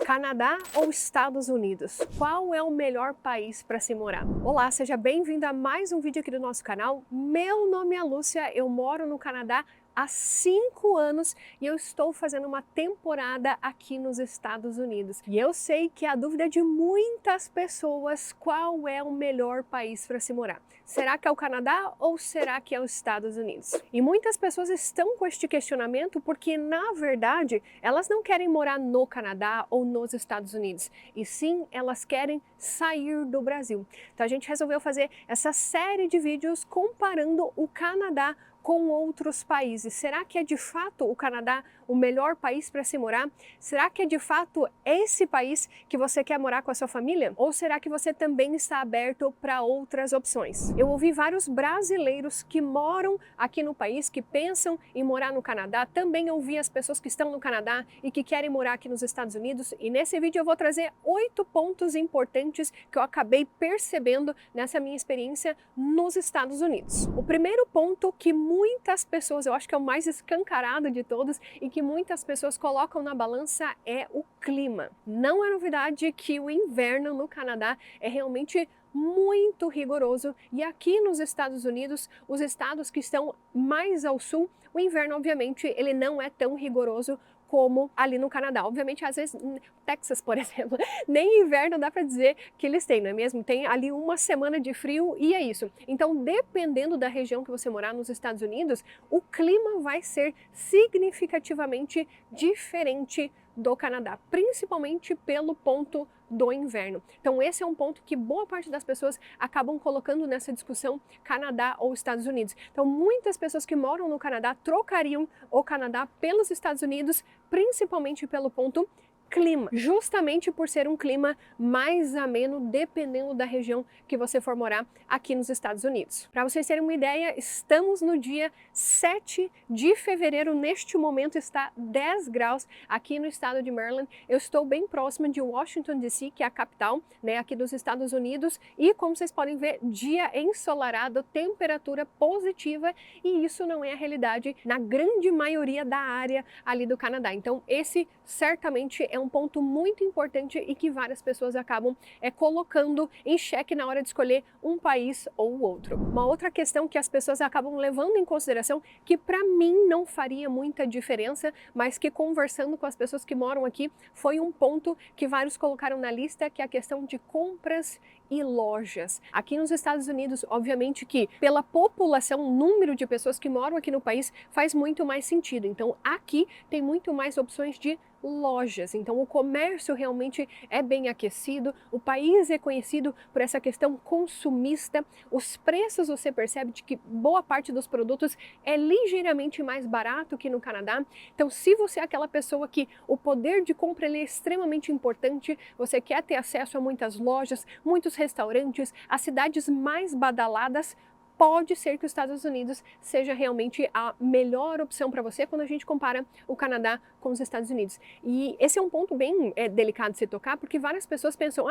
Canadá ou Estados Unidos? Qual é o melhor país para se morar? Olá, seja bem-vindo a mais um vídeo aqui do nosso canal. Meu nome é Lúcia, eu moro no Canadá há 5 anos e eu estou fazendo uma temporada aqui nos Estados Unidos. E eu sei que a dúvida é de muitas pessoas: qual é o melhor país para se morar? Será que é o Canadá ou será que é os Estados Unidos? E muitas pessoas estão com este questionamento porque, na verdade, elas não querem morar no Canadá ou nos Estados Unidos, e sim elas querem sair do Brasil. Então a gente resolveu fazer essa série de vídeos comparando o Canadá com outros países. Será que é de fato o Canadá o melhor país para se morar? Será que é de fato esse país que você quer morar com a sua família? Ou será que você também está aberto para outras opções? Eu ouvi vários brasileiros que moram aqui no país, que pensam em morar no Canadá. Também ouvi as pessoas que estão no Canadá e que querem morar aqui nos Estados Unidos. E nesse vídeo eu vou trazer 8 pontos importantes que eu acabei percebendo nessa minha experiência nos Estados Unidos. O primeiro ponto que muitas pessoas, eu acho que é o mais escancarado de todos e que muitas pessoas colocam na balança, é o clima. Não é novidade que o inverno no Canadá é realmente muito rigoroso, e aqui nos Estados Unidos, os estados que estão mais ao sul, o inverno obviamente ele não é tão rigoroso como ali no Canadá. Obviamente, às vezes, Texas, por exemplo, nem inverno dá para dizer que eles têm, não é mesmo? Tem ali uma semana de frio e é isso. Então, dependendo da região que você morar nos Estados Unidos, o clima vai ser significativamente diferente do Canadá, principalmente pelo ponto do inverno. Então esse é um ponto que boa parte das pessoas acabam colocando nessa discussão Canadá ou Estados Unidos. Então muitas pessoas que moram no Canadá trocariam o Canadá pelos Estados Unidos, principalmente pelo ponto clima, justamente por ser um clima mais ameno dependendo da região que você for morar aqui nos Estados Unidos. Para vocês terem uma ideia, estamos no dia 7 de fevereiro, neste momento está 10 graus aqui no estado de Maryland. Eu estou bem próxima de Washington DC, que é a capital, né, aqui dos Estados Unidos, e como vocês podem ver, dia ensolarado, temperatura positiva, e isso não é a realidade na grande maioria da área ali do Canadá. Então esse certamente é um ponto muito importante e que várias pessoas acabam colocando em xeque na hora de escolher um país ou outro. Uma outra questão que as pessoas acabam levando em consideração, que para mim não faria muita diferença, mas que conversando com as pessoas que moram aqui, foi um ponto que vários colocaram na lista, que é a questão de compras e lojas. Aqui nos Estados Unidos, obviamente que pela população, o número de pessoas que moram aqui no país faz muito mais sentido. Então aqui tem muito mais opções de lojas, então o comércio realmente é bem aquecido, o país é conhecido por essa questão consumista, os preços você percebe de que boa parte dos produtos é ligeiramente mais barato que no Canadá. Então se você é aquela pessoa que o poder de compra ele é extremamente importante, você quer ter acesso a muitas lojas, muitos restaurantes, as cidades mais badaladas, pode ser que os Estados Unidos seja realmente a melhor opção para você quando a gente compara o Canadá com os Estados Unidos. E esse é um ponto bem delicado de se tocar, porque várias pessoas pensam,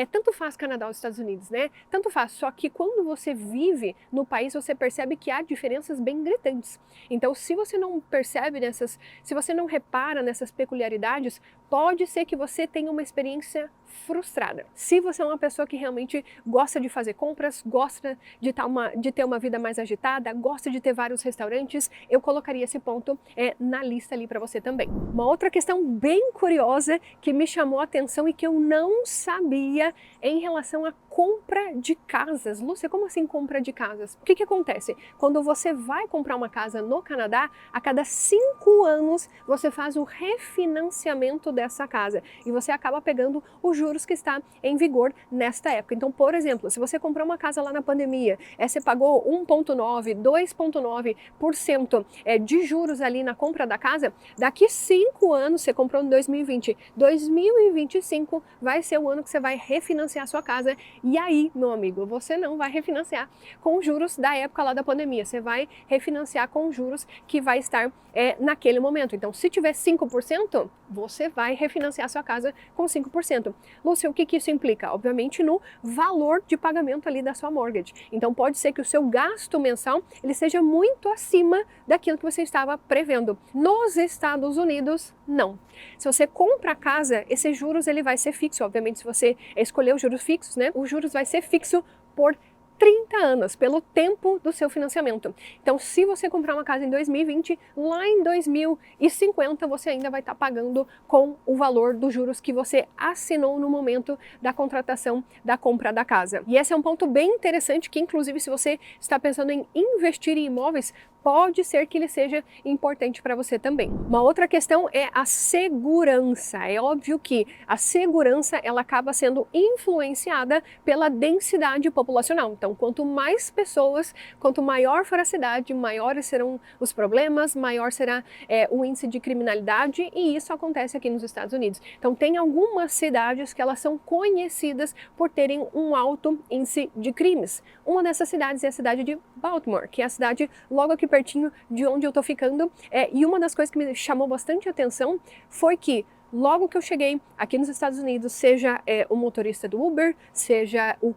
tanto faz Canadá ou Estados Unidos, né? Tanto faz, só que quando você vive no país, você percebe que há diferenças bem gritantes. Então, se você não percebe se você não repara nessas peculiaridades, pode ser que você tenha uma experiência frustrada. Se você é uma pessoa que realmente gosta de fazer compras, gosta de ter uma vida mais agitada, gosta de ter vários restaurantes, eu colocaria esse ponto na lista ali para você também. Uma outra questão bem curiosa que me chamou a atenção e que eu não sabia é em relação à compra de casas. Lúcia, como assim compra de casas? O que acontece? Quando você vai comprar uma casa no Canadá, a cada 5 anos você faz o refinanciamento dessa casa e você acaba pegando os juros que está em vigor nesta época. Então, por exemplo, se você comprou uma casa lá na pandemia, você pagou 1,9%, 2,9% de juros ali na compra da casa, daqui 5 anos, você comprou em 2020, 2025 vai ser o ano que você vai refinanciar a sua casa, e aí, meu amigo, você não vai refinanciar com juros da época lá da pandemia, você vai refinanciar com juros que vai estar naquele momento. Então, se tiver 5%, você vai refinanciar a sua casa com 5%. Lúcia, o que isso implica? Obviamente no valor de pagamento ali da sua mortgage. Então pode ser que o seu gasto mensal ele seja muito acima daquilo que você estava prevendo. Nos Estados Unidos, não. Se você compra a casa, esses juros ele vai ser fixo. Obviamente, se você escolher os juros fixos, né? Os juros vai ser fixo por 30 anos, pelo tempo do seu financiamento. Então, se você comprar uma casa em 2020, lá em 2050 você ainda vai estar pagando com o valor dos juros que você assinou no momento da contratação da compra da casa. E esse é um ponto bem interessante que, inclusive, se você está pensando em investir em imóveis, pode ser que ele seja importante para você também. Uma outra questão é a segurança. É óbvio que a segurança ela acaba sendo influenciada pela densidade populacional. Então, quanto mais pessoas, quanto maior for a cidade, maiores serão os problemas, maior será o índice de criminalidade, e isso acontece aqui nos Estados Unidos. Então, tem algumas cidades que elas são conhecidas por terem um alto índice de crimes. Uma dessas cidades é a cidade de Baltimore, que é a cidade logo aqui pertinho de onde eu tô ficando, e uma das coisas que me chamou bastante atenção foi que logo que eu cheguei aqui nos Estados Unidos, seja o motorista do Uber, seja o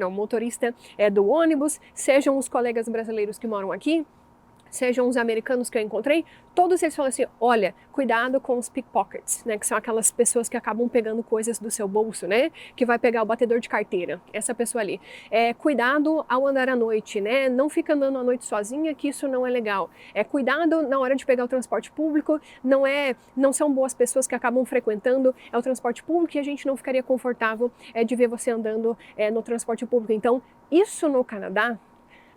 motorista do ônibus, sejam os colegas brasileiros que moram aqui, sejam os americanos que eu encontrei, todos eles falam assim, olha, cuidado com os pickpockets, né, que são aquelas pessoas que acabam pegando coisas do seu bolso, né, que vai pegar o batedor de carteira, essa pessoa ali. Cuidado ao andar à noite, né, não fica andando à noite sozinha, que isso não é legal. Cuidado na hora de pegar o transporte público, não são boas pessoas que acabam frequentando o transporte público e a gente não ficaria confortável de ver você andando no transporte público. Então, isso no Canadá,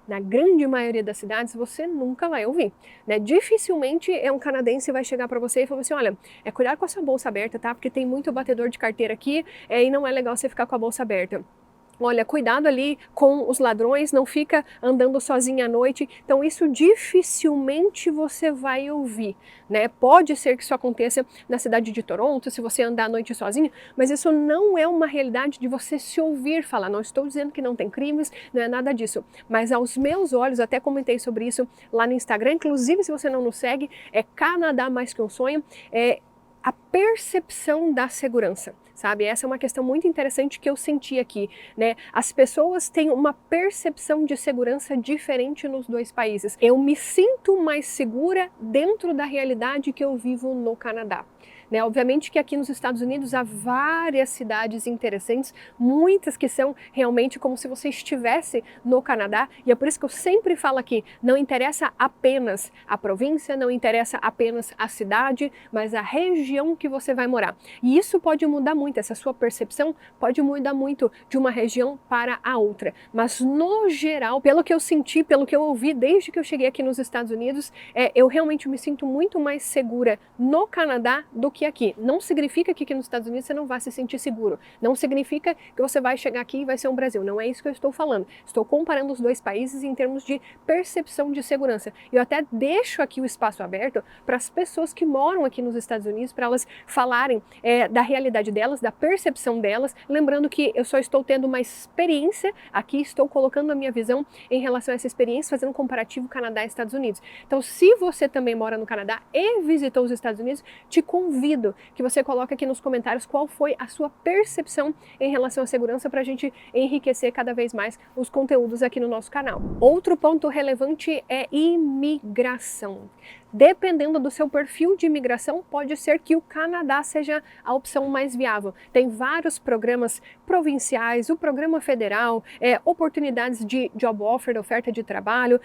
na grande maioria das cidades, você nunca vai ouvir, né? Dificilmente um canadense vai chegar para você e falar assim, olha, cuidado com a sua bolsa aberta, tá? Porque tem muito batedor de carteira aqui e não é legal você ficar com a bolsa aberta. Olha, cuidado ali com os ladrões, não fica andando sozinha à noite. Então isso dificilmente você vai ouvir, né? Pode ser que isso aconteça na cidade de Toronto, se você andar à noite sozinho, mas isso não é uma realidade de você se ouvir falar. Não estou dizendo que não tem crimes, não é nada disso. Mas aos meus olhos, até comentei sobre isso lá no Instagram, inclusive se você não nos segue, é Canadá Mais Que Um Sonho, a percepção da segurança, sabe? Essa é uma questão muito interessante que eu senti aqui, né? As pessoas têm uma percepção de segurança diferente nos dois países. Eu me sinto mais segura dentro da realidade que eu vivo no Canadá. Né? Obviamente que aqui nos Estados Unidos há várias cidades interessantes, muitas que são realmente como se você estivesse no Canadá, e é por isso que eu sempre falo aqui, não interessa apenas a província, não interessa apenas a cidade, mas a região que você vai morar. E isso pode mudar muito, essa sua percepção pode mudar muito de uma região para a outra. Mas no geral, pelo que eu senti, pelo que eu ouvi desde que eu cheguei aqui nos Estados Unidos, eu realmente me sinto muito mais segura no Canadá do que aqui. Não significa que aqui nos Estados Unidos você não vai se sentir seguro. Não significa que você vai chegar aqui e vai ser um Brasil. Não é isso que eu estou falando. Estou comparando os dois países em termos de percepção de segurança. Eu até deixo aqui o espaço aberto para as pessoas que moram aqui nos Estados Unidos, para elas falarem da realidade delas, da percepção delas. Lembrando que eu só estou tendo uma experiência aqui, estou colocando a minha visão em relação a essa experiência, fazendo um comparativo Canadá e Estados Unidos. Então, se você também mora no Canadá e visitou os Estados Unidos, te convido que você coloque aqui nos comentários qual foi a sua percepção em relação à segurança para a gente enriquecer cada vez mais os conteúdos aqui no nosso canal. Outro ponto relevante é imigração. Dependendo do seu perfil de imigração, pode ser que o Canadá seja a opção mais viável. Tem vários programas provinciais, o programa federal, oportunidades de job offer, oferta de trabalho,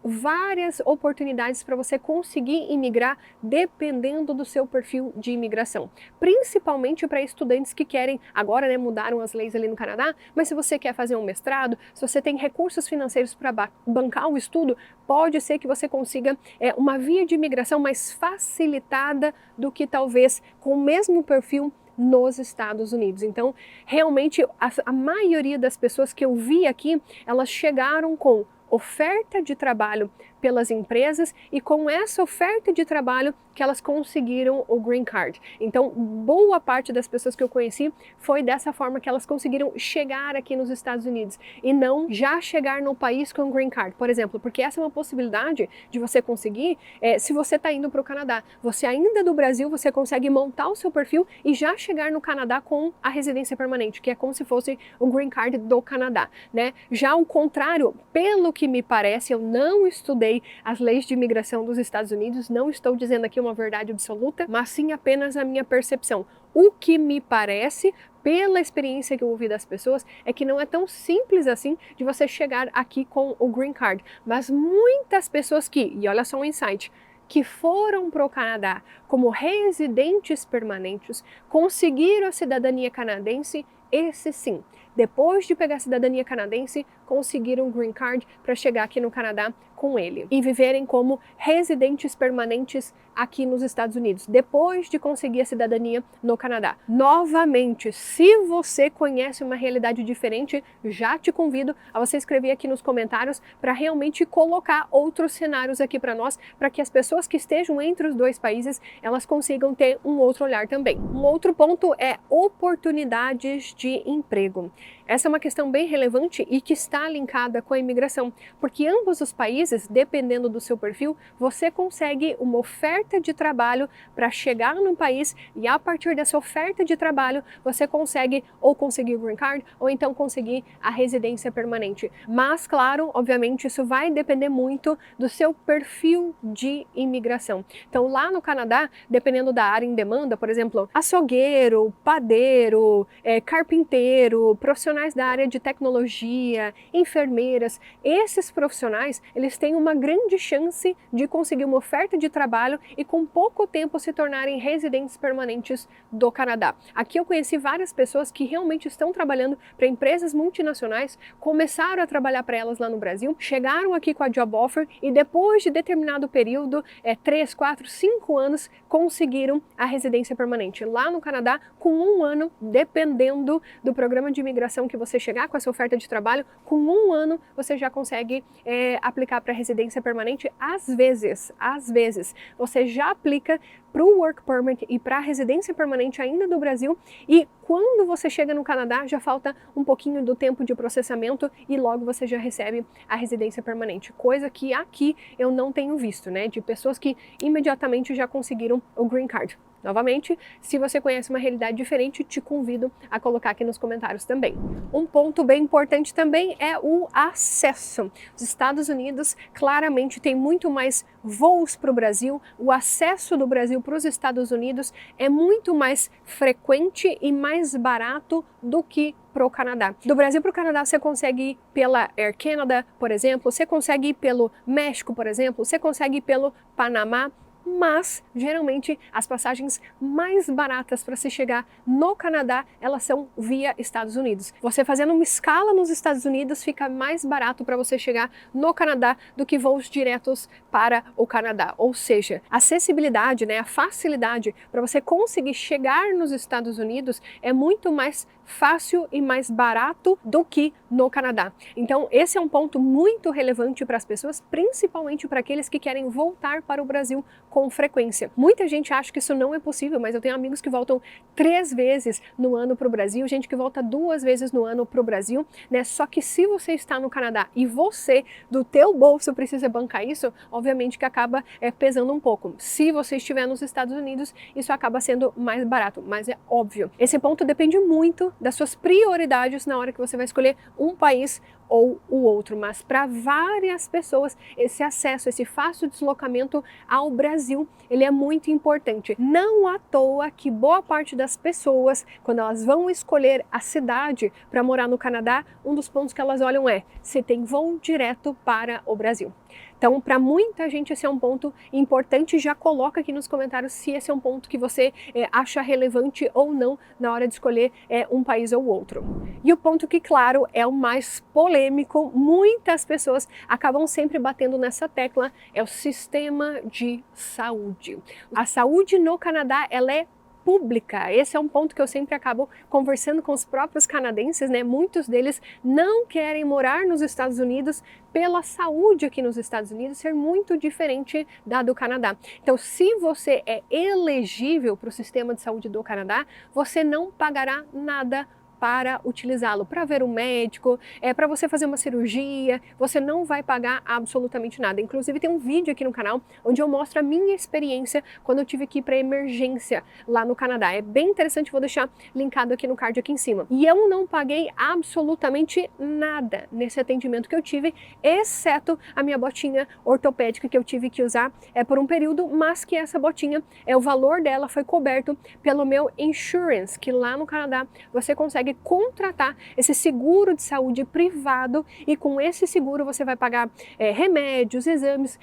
várias oportunidades para você conseguir imigrar dependendo do seu perfil de imigração. Principalmente para estudantes que querem, agora mudaram as leis ali no Canadá, mas se você quer fazer um mestrado, se você tem recursos financeiros para bancar o estudo, pode ser que você consiga uma via de imigração mais facilitada do que talvez com o mesmo perfil nos Estados Unidos. Então, realmente, a maioria das pessoas que eu vi aqui, elas chegaram com oferta de trabalho pelas empresas e com essa oferta de trabalho que elas conseguiram o Green Card. Então, boa parte das pessoas que eu conheci foi dessa forma que elas conseguiram chegar aqui nos Estados Unidos e não já chegar no país com o Green Card, por exemplo, porque essa é uma possibilidade de você conseguir se você está indo para o Canadá. Você ainda do Brasil, você consegue montar o seu perfil e já chegar no Canadá com a residência permanente, que é como se fosse o Green Card do Canadá, né? Já o contrário, pelo que me parece, eu não estudei as leis de imigração dos Estados Unidos, não estou dizendo aqui uma verdade absoluta, mas sim apenas a minha percepção. O que me parece, pela experiência que eu ouvi das pessoas, é que não é tão simples assim de você chegar aqui com o Green Card. Mas muitas pessoas e olha só um insight, que foram para o Canadá como residentes permanentes, conseguiram a cidadania canadense, esse sim, depois de pegar a cidadania canadense, conseguiram um Green Card para chegar aqui no Canadá com ele e viverem como residentes permanentes aqui nos Estados Unidos, depois de conseguir a cidadania no Canadá. Novamente, se você conhece uma realidade diferente, já te convido a você escrever aqui nos comentários para realmente colocar outros cenários aqui para nós, para que as pessoas que estejam entre os dois países, elas consigam ter um outro olhar também. Um outro ponto é oportunidades de emprego. Essa é uma questão bem relevante e que está linkada com a imigração, porque ambos os países, dependendo do seu perfil, você consegue uma oferta de trabalho para chegar num país e a partir dessa oferta de trabalho você consegue ou conseguir o Green Card ou então conseguir a residência permanente. Mas, claro, obviamente isso vai depender muito do seu perfil de imigração. Então, lá no Canadá, dependendo da área em demanda, por exemplo, açougueiro, padeiro, carpinteiro, profissionais da área de tecnologia, enfermeiras, esses profissionais, eles têm uma grande chance de conseguir uma oferta de trabalho e com pouco tempo se tornarem residentes permanentes do Canadá. Aqui eu conheci várias pessoas que realmente estão trabalhando para empresas multinacionais, começaram a trabalhar para elas lá no Brasil, chegaram aqui com a job offer e depois de determinado período, 3, 4, 5 anos, conseguiram a residência permanente. Lá no Canadá, com 1 ano, dependendo do programa de imigração que você chegar com essa oferta de trabalho, com 1 ano você já consegue aplicar para residência permanente. Às vezes, você já aplica para o Work Permit e para a residência permanente ainda do Brasil e quando você chega no Canadá já falta um pouquinho do tempo de processamento e logo você já recebe a residência permanente, coisa que aqui eu não tenho visto, né, de pessoas que imediatamente já conseguiram o Green Card. Novamente, se você conhece uma realidade diferente, te convido a colocar aqui nos comentários também. Um ponto bem importante também é o acesso. Os Estados Unidos claramente tem muito mais voos para o Brasil, o acesso do Brasil para os Estados Unidos é muito mais frequente e mais barato do que para o Canadá. Do Brasil para o Canadá você consegue ir pela Air Canada, por exemplo, você consegue ir pelo México, por exemplo, você consegue ir pelo Panamá, mas geralmente as passagens mais baratas para se chegar no Canadá, elas são via Estados Unidos. Você fazendo uma escala nos Estados Unidos fica mais barato para você chegar no Canadá do que voos diretos para o Canadá. Ou seja, a acessibilidade, né, a facilidade para você conseguir chegar nos Estados Unidos é muito mais fácil e mais barato do que no Canadá. Então esse é um ponto muito relevante para as pessoas, principalmente para aqueles que querem voltar para o Brasil com frequência. Muita gente acha que isso não é possível, mas eu tenho amigos que voltam 3 vezes no ano para o Brasil, gente que volta 2 vezes no ano para o Brasil, né? Só que se você está no Canadá e você, do teu bolso, precisa bancar isso, obviamente que acaba pesando um pouco. Se você estiver nos Estados Unidos, isso acaba sendo mais barato, mas é óbvio. Esse ponto depende muito das suas prioridades na hora que você vai escolher um país ou o outro, mas para várias pessoas esse acesso, esse fácil deslocamento ao Brasil, ele é muito importante. Não à toa que boa parte das pessoas, quando elas vão escolher a cidade para morar no Canadá, um dos pontos que elas olham é se tem voo direto para o Brasil. Então, para muita gente esse é um ponto importante, já coloca aqui nos comentários se esse é um ponto que você acha relevante ou não na hora de escolher um país ou outro. E o ponto que, claro, é o mais polêmico, muitas pessoas acabam sempre batendo nessa tecla, é o sistema de saúde. A saúde no Canadá, ela é pública. Esse é um ponto que eu sempre acabo conversando com os próprios canadenses, né? Muitos deles não querem morar nos Estados Unidos pela saúde aqui nos Estados Unidos ser muito diferente da do Canadá. Então, se você é elegível para o sistema de saúde do Canadá, você não pagará nada para utilizá-lo, para ver um médico, para você fazer uma cirurgia, você não vai pagar absolutamente nada. Inclusive tem um vídeo aqui no canal onde eu mostro a minha experiência quando eu tive que ir para emergência lá no Canadá. É bem interessante, vou deixar linkado aqui no card aqui em cima. E eu não paguei absolutamente nada nesse atendimento que eu tive, exceto a minha botinha ortopédica que eu tive que usar por um período, mas que essa botinha, o valor dela foi coberto pelo meu insurance, que lá no Canadá você consegue contratar esse seguro de saúde privado e com esse seguro você vai pagar remédios, exames,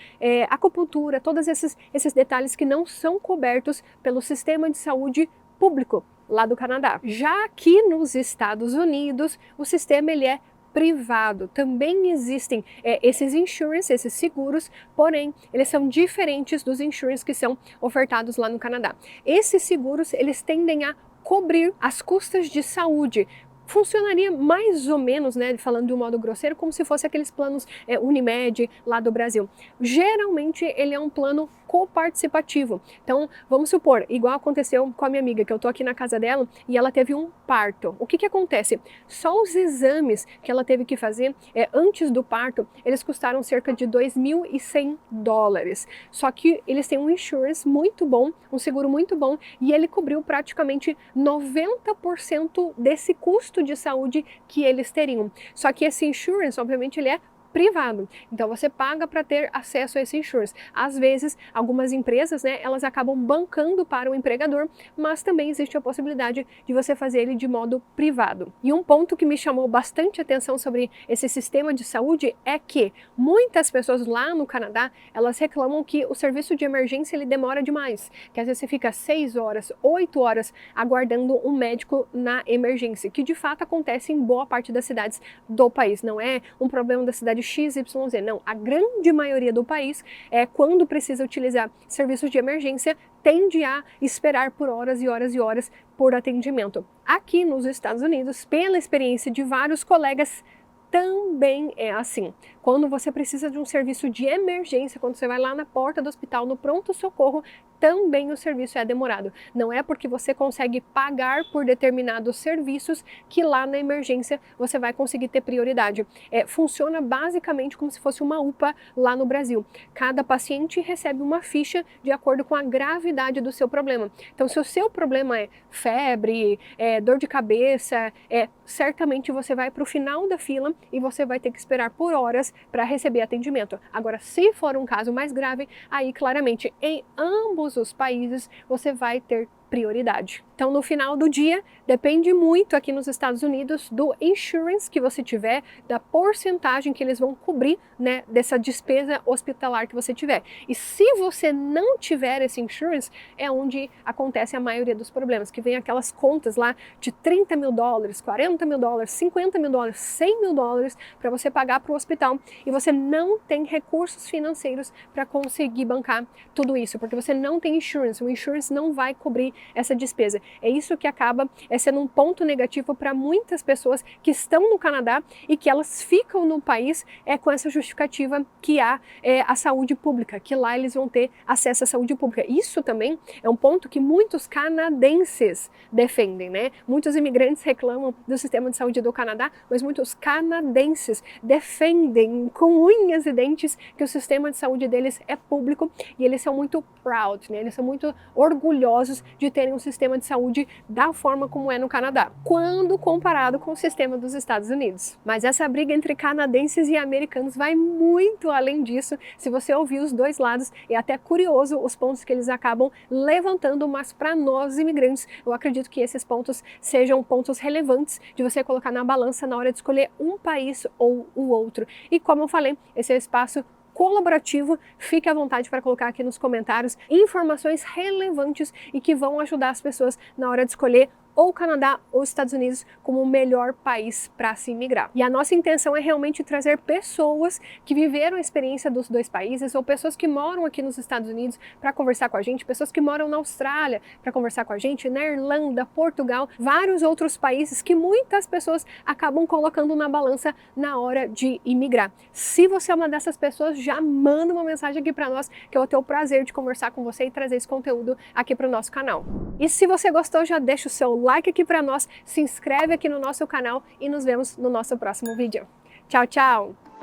acupuntura, todos esses detalhes que não são cobertos pelo sistema de saúde público lá do Canadá. Já aqui nos Estados Unidos, o sistema ele é privado. Também existem esses insurance, esses seguros, porém eles são diferentes dos insurance que são ofertados lá no Canadá. Esses seguros eles tendem a cobrir as custas de saúde. Funcionaria mais ou menos, né, falando de um modo grosseiro, como se fosse aqueles planos Unimed lá do Brasil. Geralmente ele é um plano coparticipativo. Então, vamos supor, igual aconteceu com a minha amiga, que eu tô aqui na casa dela e ela teve um parto. O que que acontece? Só os exames que ela teve que fazer antes do parto, eles custaram cerca de $2.100. Só que eles têm um insurance muito bom, um seguro muito bom, e ele cobriu praticamente 90% desse custo de saúde que eles teriam. Só que esse insurance, obviamente, ele é privado. Então você paga para ter acesso a esse insurance. Às vezes, algumas empresas, né, elas acabam bancando para o empregador, mas também existe a possibilidade de você fazer ele de modo privado. E um ponto que me chamou bastante atenção sobre esse sistema de saúde é que muitas pessoas lá no Canadá, elas reclamam que o serviço de emergência ele demora demais, que às vezes você fica 6 horas, 8 horas aguardando um médico na emergência, que de fato acontece em boa parte das cidades do país. Não é um problema da cidade XYZ, não, a grande maioria do país, quando precisa utilizar serviços de emergência, tende a esperar por horas e horas e horas por atendimento. Aqui nos Estados Unidos, pela experiência de vários colegas, também é assim. Quando você precisa de um serviço de emergência, quando você vai lá na porta do hospital, no pronto-socorro, também o serviço é demorado. Não é porque você consegue pagar por determinados serviços que lá na emergência você vai conseguir ter prioridade. Funciona basicamente como se fosse uma UPA lá no Brasil. Cada paciente recebe uma ficha de acordo com a gravidade do seu problema. Então, se o seu problema é febre, dor de cabeça, certamente você vai para o final da fila e você vai ter que esperar por horas para receber atendimento. Agora, se for um caso mais grave, aí claramente em ambos os países você vai ter prioridade. Então, no final do dia, depende muito aqui nos Estados Unidos do insurance que você tiver, da porcentagem que eles vão cobrir, né, dessa despesa hospitalar que você tiver. E se você não tiver esse insurance, é onde acontece a maioria dos problemas, que vem aquelas contas lá de $30 mil, $40 mil, $50 mil, $100 mil para você pagar para o hospital e você não tem recursos financeiros para conseguir bancar tudo isso, porque você não tem insurance, o insurance não vai cobrir essa despesa. É isso que acaba sendo um ponto negativo para muitas pessoas que estão no Canadá e que elas ficam no país com essa justificativa que há a saúde pública, que lá eles vão ter acesso à saúde pública. Isso também é um ponto que muitos canadenses defendem, né? Muitos imigrantes reclamam do sistema de saúde do Canadá, mas muitos canadenses defendem com unhas e dentes que o sistema de saúde deles é público e eles são muito proud, né? Eles são muito orgulhosos de terem um sistema de saúde da forma como é no Canadá, quando comparado com o sistema dos Estados Unidos. Mas essa briga entre canadenses e americanos vai muito além disso. Se você ouvir os dois lados, é até curioso os pontos que eles acabam levantando, mas para nós imigrantes, eu acredito que esses pontos sejam pontos relevantes de você colocar na balança na hora de escolher um país ou o outro. E como eu falei, esse é o espaço colaborativo, fique à vontade para colocar aqui nos comentários informações relevantes e que vão ajudar as pessoas na hora de escolher ou o Canadá ou os Estados Unidos como o melhor país para se imigrar. E a nossa intenção é realmente trazer pessoas que viveram a experiência dos dois países ou pessoas que moram aqui nos Estados Unidos para conversar com a gente, pessoas que moram na Austrália para conversar com a gente, na Irlanda, Portugal, vários outros países que muitas pessoas acabam colocando na balança na hora de imigrar. Se você é uma dessas pessoas, já manda uma mensagem aqui para nós que eu vou ter o prazer de conversar com você e trazer esse conteúdo aqui para o nosso canal. E se você gostou, já deixa o seu like aqui para nós, se inscreve aqui no nosso canal e nos vemos no nosso próximo vídeo. Tchau, tchau!